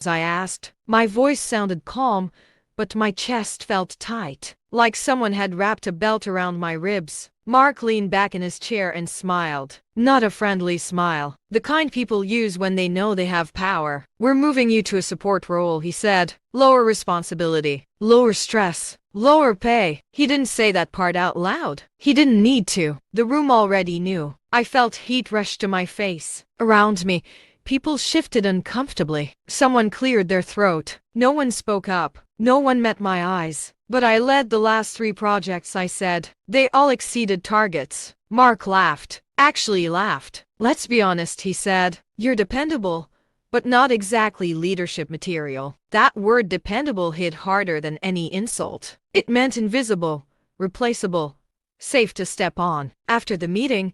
I asked. My voice sounded calm, but my chest felt tight, like someone had wrapped a belt around my ribs. Mark leaned back in his chair and smiled. Not a friendly smile, the kind people use when they know they have power. "We're moving you to a support role," he said. "Lower responsibility, lower stress, lower pay." He didn't say that part out loud. He didn't need to. The room already knew. I felt heat rush to my face. Around me, people shifted uncomfortably. Someone cleared their throat. No one spoke up. No one met my eyes. "But I led the last 3 projects," I said. "They all exceeded targets." Mark laughed. Actually laughed. "Let's be honest," he said. "You're dependable, but not exactly leadership material." That word dependable hit harder than any insult. It meant invisible, replaceable, safe to step on. After the meeting,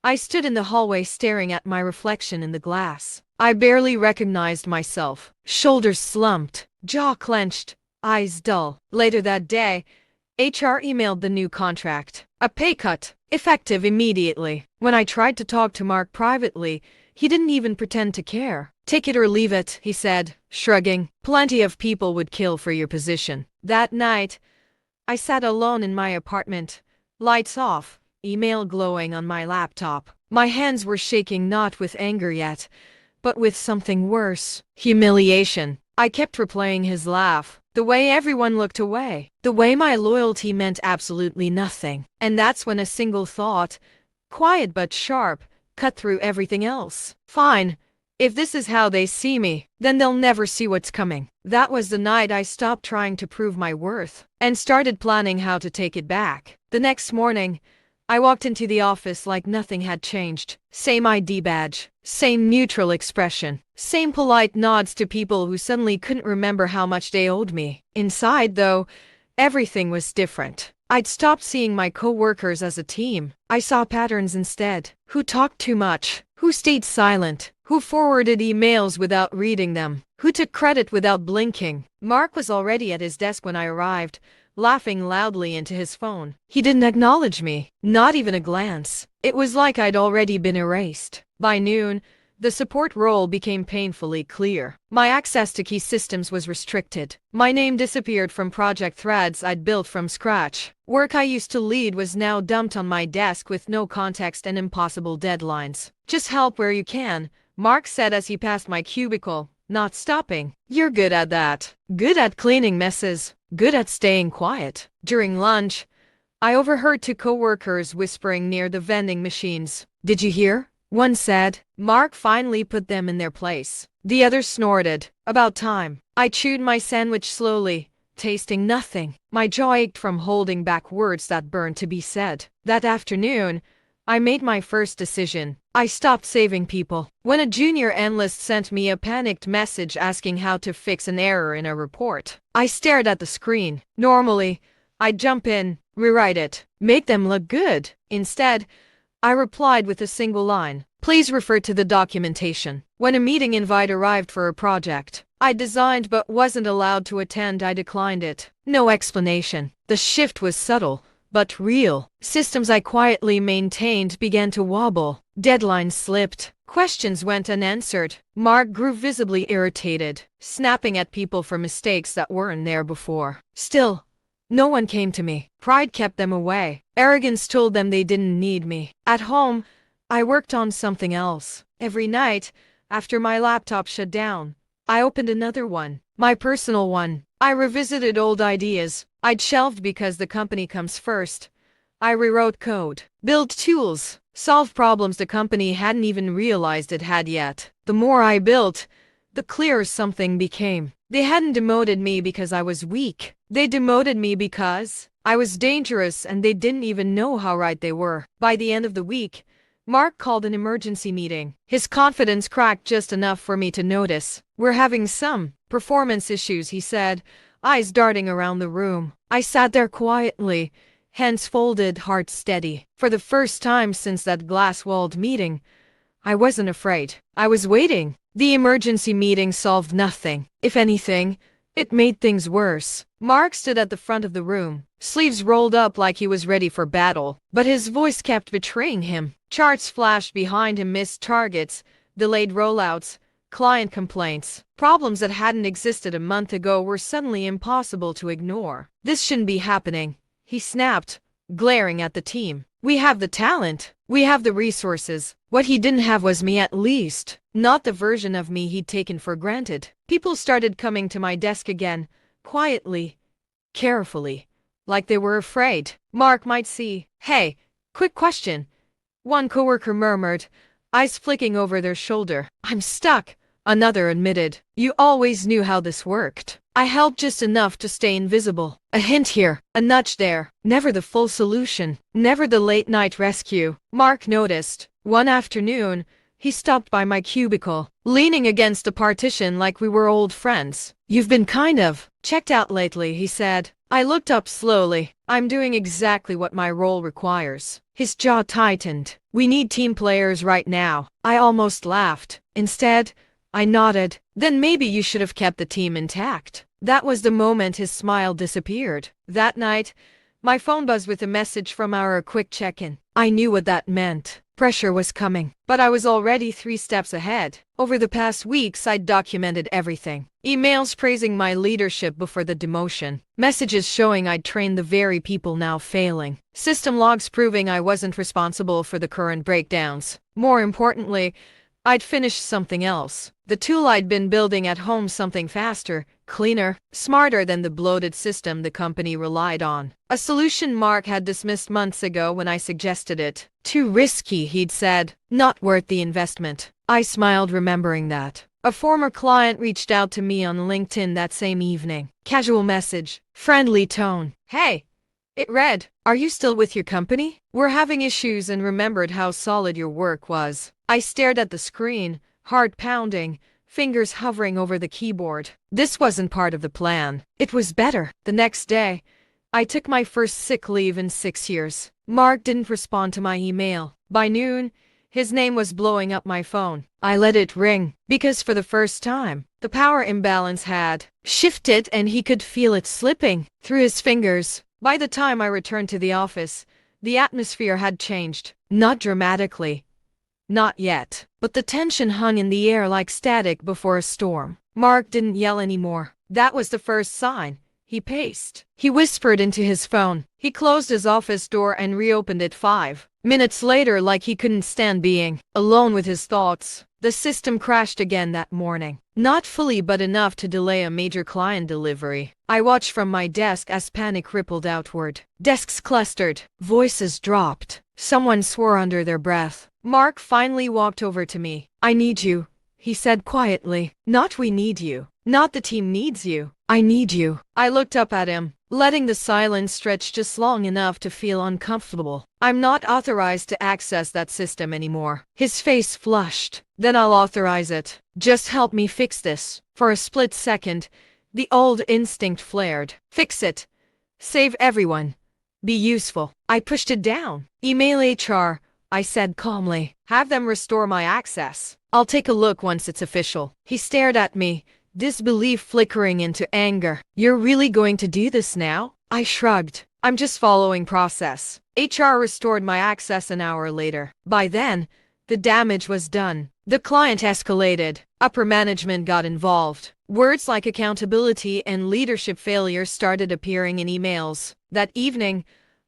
I stood in the hallway staring at my reflection in the glass. I barely recognized myself. Shoulders slumped, jaw clenched, eyes dull. Later that day, HR emailed the new contract. A pay cut, effective immediately. When I tried to talk to Mark privately, he didn't even pretend to care. "Take it or leave it," he said, shrugging. "Plenty of people would kill for your position." That night, I sat alone in my apartment, lights off, email glowing on my laptop. My hands were shaking not with anger yet, but with something worse. Humiliation. I kept replaying his laugh, the way everyone looked away, the way my loyalty meant absolutely nothing. And that's when a single thought, quiet but sharp, cut through everything else. Fine. If this is how they see me, then they'll never see what's coming. That was the night I stopped trying to prove my worth and started planning how to take it back. The next morning, I walked into the office like nothing had changed. Same ID badge, same neutral expression, same polite nods to people who suddenly couldn't remember how much they owed me. Inside, though, everything was different. I'd stopped seeing my coworkers as a team. I saw patterns instead. Who talked too much? Who stayed silent? Who forwarded emails without reading them? Who took credit without blinking? Mark was already at his desk when I arrived, laughing loudly into his phone. He didn't acknowledge me, not even a glance. It was like I'd already been erased. By noon, the support role became painfully clear. My access to key systems was restricted. My name disappeared from project threads I'd built from scratch. Work I used to lead was now dumped on my desk with no context and impossible deadlines. "Just help where you can," Mark said as he passed my cubicle, not stopping. "You're good at that. Good at cleaning messes. Good at staying quiet." During lunch, I overheard 2 coworkers whispering near the vending machines. "Did you hear?" one said. Mark finally put them in their place. The other snorted. "About time." I chewed my sandwich slowly, tasting nothing. My jaw ached from holding back words that burned to be said. That afternoon, I made my first decision. I stopped saving people. When a junior analyst sent me a panicked message asking how to fix an error in a report, I stared at the screen. Normally, I'd jump in, rewrite it, make them look good. Instead, I replied with a single line. "Please refer to the documentation." When a meeting invite arrived for a project I designed but wasn't allowed to attend, I declined it. No explanation. The shift was subtle, but real. Systems I quietly maintained began to wobble. Deadlines slipped. Questions went unanswered. Mark grew visibly irritated, snapping at people for mistakes that weren't there before. Still, no one came to me. Pride kept them away. Arrogance told them they didn't need me. At home, I worked on something else. Every night, after my laptop shut down, I opened another one, my personal one. I revisited old ideas I'd shelved because the company comes first. I rewrote code, built tools, solved problems the company hadn't even realized it had yet. The more I built, the clearer something became. They hadn't demoted me because I was weak. They demoted me because I was dangerous, and they didn't even know how right they were. By the end of the week, Mark called an emergency meeting. His confidence cracked just enough for me to notice. "We're having some performance issues," he said, eyes darting around the room. I sat there quietly, hands folded, heart steady. For the first time since that glass-walled meeting, I wasn't afraid. I was waiting. The emergency meeting solved nothing. If anything, it made things worse. Mark stood at the front of the room, sleeves rolled up like he was ready for battle, but his voice kept betraying him. Charts flashed behind him, missed targets, delayed rollouts, Client complaints. Problems that hadn't existed a month ago were suddenly impossible to ignore. This shouldn't be happening, he snapped, glaring at the team. We have the talent. We have the resources. What he didn't have was me, at least. Not the version of me he'd taken for granted. People started coming to my desk again, quietly, carefully, like they were afraid Mark might see. Hey, quick question, one coworker murmured, eyes flicking over their shoulder. I'm stuck, another admitted. You always knew how this worked. I helped just enough to stay invisible. A hint here, a nudge there. Never the full solution. Never the late-night rescue. Mark noticed. One afternoon, he stopped by my cubicle, leaning against a partition like we were old friends. You've been kind of checked out lately, he said. I looked up slowly. I'm doing exactly what my role requires. His jaw tightened. We need team players right now. I almost laughed. Instead, I nodded. Then maybe you should have kept the team intact. That was the moment his smile disappeared. That night, my phone buzzed with a message from our quick check-in. I knew what that meant. Pressure was coming, but I was already 3 steps ahead. Over the past weeks, I'd documented everything. Emails praising my leadership before the demotion. Messages showing I'd trained the very people now failing. System logs proving I wasn't responsible for the current breakdowns. More importantly, I'd finished something else. The tool I'd been building at home, something faster, cleaner, smarter than the bloated system the company relied on. A solution Mark had dismissed months ago when I suggested it. Too risky, he'd said. Not worth the investment. I smiled, remembering that. A former client reached out to me on LinkedIn that same evening. Casual message, friendly tone. Hey, it read, are you still with your company? We're having issues, and remembered how solid your work was. I stared at the screen, heart pounding, fingers hovering over the keyboard. This wasn't part of the plan. It was better. The next day, I took my first sick leave in 6 years. Mark didn't respond to my email. By noon, his name was blowing up my phone. I let it ring, because for the first time, the power imbalance had shifted and he could feel it slipping through his fingers. By the time I returned to the office, the atmosphere had changed. Not dramatically. Not yet. But the tension hung in the air like static before a storm. Mark didn't yell anymore. That was the first sign. He paced. He whispered into his phone. He closed his office door and reopened it 5 minutes later, like he couldn't stand being alone with his thoughts. The system crashed again that morning. Not fully, but enough to delay a major client delivery. I watched from my desk as panic rippled outward. Desks clustered. Voices dropped. Someone swore under their breath. Mark finally walked over to me. I need you, he said quietly. Not we need you. Not the team needs you. I need you. I looked up at him, letting the silence stretch just long enough to feel uncomfortable. I'm not authorized to access that system anymore. His face flushed. Then I'll authorize it. Just help me fix this. For a split second, the old instinct flared. Fix it. Save everyone. Be useful. I pushed it down. Email HR, I said calmly. Have them restore my access. I'll take a look once it's official. He stared at me, disbelief flickering into anger. You're really going to do this now? I shrugged. I'm just following process. HR restored my access an hour later. By then, the damage was done. The client escalated. Upper management got involved. Words like accountability and leadership failure started appearing in emails. That evening,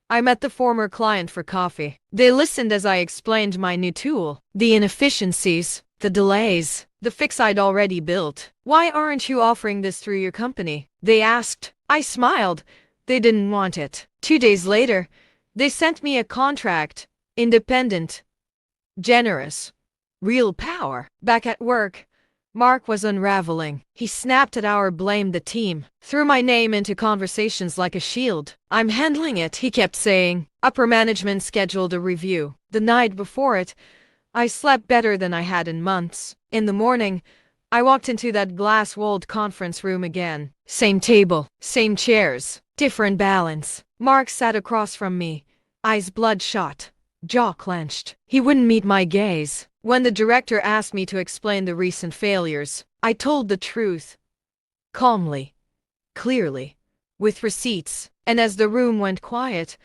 I met the former client for coffee. They listened as I explained my new tool, the inefficiencies, the delays, the fix I'd already built. Why aren't you offering this through your company? They asked. I smiled. They didn't want it. 2 days later, they sent me a contract. Independent. Generous. Real power. Back at work, Mark was unraveling. He snapped at our blame the team, threw my name into conversations like a shield. I'm handling it, he kept saying. Upper management scheduled a review. The night before it, I slept better than I had in months. In the morning, I walked into that glass-walled conference room again. Same table, same chairs, different balance. Mark sat across from me, eyes bloodshot, jaw clenched. He wouldn't meet my gaze. When the director asked me to explain the recent failures, I told the truth. Calmly, clearly, with receipts. And as the room went quiet,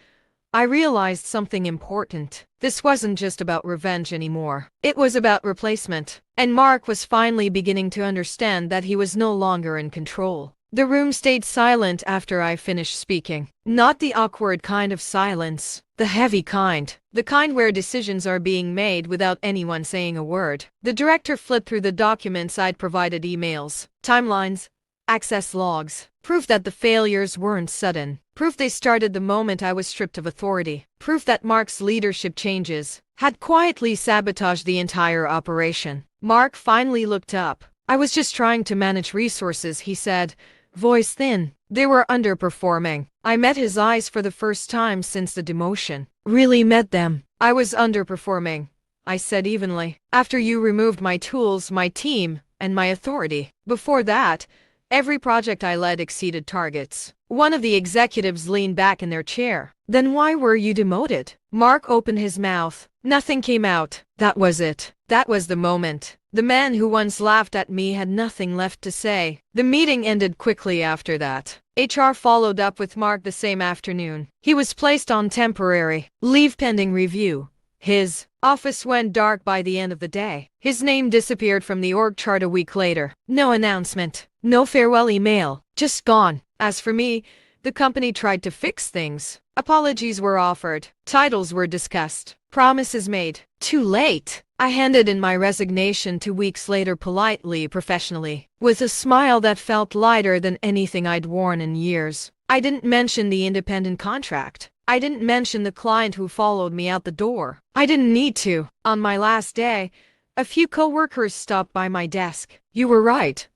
I realized something important. This wasn't just about revenge anymore. It was about replacement. And Mark was finally beginning to understand that he was no longer in control. The room stayed silent after I finished speaking. Not the awkward kind of silence, the heavy kind. The kind where decisions are being made without anyone saying a word. The director flipped through the documents I'd provided: emails, timelines, access logs, proof that the failures weren't sudden, proof they started the moment I was stripped of authority, proof that Mark's leadership changes had quietly sabotaged the entire operation. Mark finally looked up. "I was just trying to manage resources," he said, voice thin. "They were underperforming." I met his eyes for the first time since the demotion. Really met them. "I was underperforming," I said evenly. "After you removed my tools, my team, and my authority. Before that, every project I led exceeded targets." One of the executives leaned back in their chair. "Then why were you demoted?" Mark opened his mouth. Nothing came out. That was it. That was the moment. The man who once laughed at me had nothing left to say. The meeting ended quickly after that. HR followed up with Mark the same afternoon. He was placed on temporary leave pending review. His office went dark by the end of the day. His name disappeared from the org chart a week later. No announcement, no farewell email, just gone. As for me, the company tried to fix things. Apologies were offered, titles were discussed, promises made. Too late. I handed in my resignation 2 weeks later, politely, professionally, with a smile that felt lighter than anything I'd worn in years. I didn't mention the independent contract. I didn't mention the client who followed me out the door. I didn't need to. On my last day, a few coworkers stopped by my desk. "You were right,"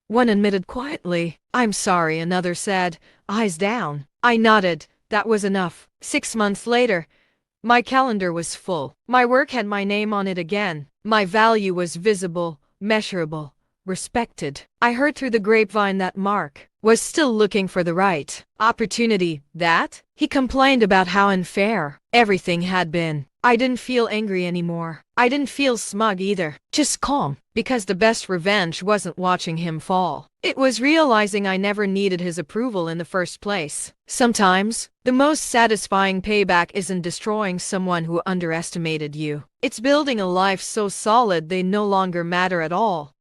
one admitted quietly. "I'm sorry," another said, eyes down. I nodded. That was enough. 6 months later, my calendar was full. My work had my name on it again. My value was visible, measurable, respected. I heard through the grapevine that Mark was still looking for the right opportunity. That? He complained about how unfair everything had been. I didn't feel angry anymore. I didn't feel smug either. Just calm. Because the best revenge wasn't watching him fall. It was realizing I never needed his approval in the first place. Sometimes, the most satisfying payback isn't destroying someone who underestimated you. It's building a life so solid they no longer matter at all.